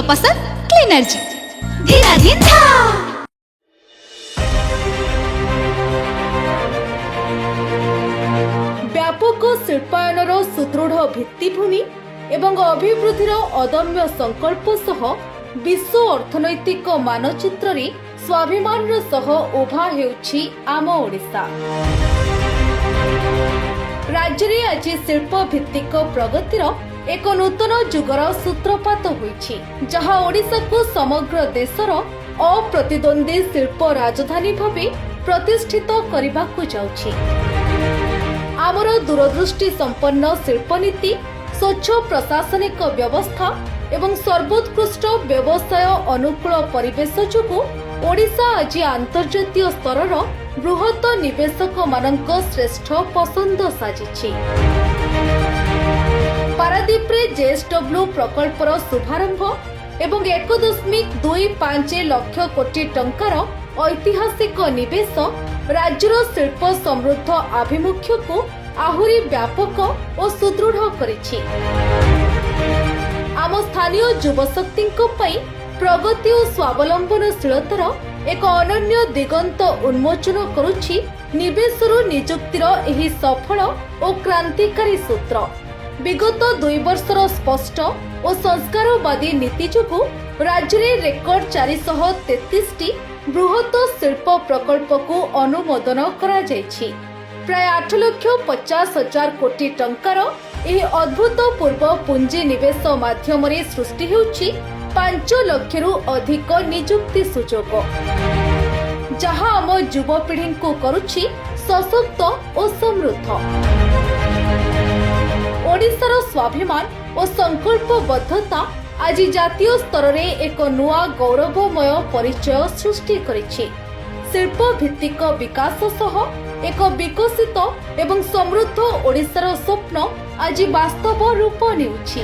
पसंद क्लीनर्जी धीरा धीरा। व्यापक शिल्पायनर सुदृढ़ भित्तिभूमि एवं अभिवृद्धिर अदम्य संकल्प सह विश्व अर्थनैतिक मानचित्र रे स्वाभिमान सह उभा हेउछि आम ओडिशा। राज्य रे आज शिल्प भित्तिक प्रगतिर एक नूतन जुगर सूत्रपात होइछि, जहा ओडिशा को समग्र देशर अप्रतिद्वंदी शिल्प राजधानी भावे प्रतिष्ठित करबाकू जाउछि। आमर दूरदृष्टि संपन्न शिल्पनीति, स्वच्छ प्रशासनिक व्यवस्था एवं सर्वोत्कृष्ट व्यवसाय अनुकूल परिवेश जोगु ओडिशा आज अंतर्जातीय स्तरर बृहत निवेशक मानक श्रेष्ठ पसंद साजिछि। पारादीप रे जेएसडब्ल्यू प्रकल्पर शुभारंभ एवं 1.25 लाख कोटी टंकार ऐतिहासिक निवेश राज्यर शिल्प समृद्ध आभिमुख्य को आहुरी व्यापक और सुदृढ़ करिछि। आम स्थानीय युवशक्ति प्रगति और स्वावलंबनशीलतार एक अनन्य दिगंत उन्मोचन करुछि निवेशरू नियुक्तिर एही सफल और क्रांतिकारी सूत्र। विगत 2 वर्षर स्पष्ट और संस्कारवादी नीति जोगु राज्य में रेकर्ड 433 बृहत शिल्प प्रकल्प को अनुमोदन करा जायछि। प्राय 8,50,000 कोटी टंकार एही अद्भुतपूर्व पुंजी निवेश माध्यम रे सृष्टि हेउछि 5 लाखरू अधिक नियुक्ति सुजोग, जहां आम युवपीढ़ी को करुछि सशक्त और समृद्ध। ओडिशार स्वाभिमान और संकल्पबद्धता आज जातीय स्तर रे एक नुआ गौरवमय परिचय सृष्टि करिछि। शिल्प भित्तिक विकास सह एक विकसित एवं समृद्ध ओडिशार स्वप्न आज वास्तव रूप नेउछि।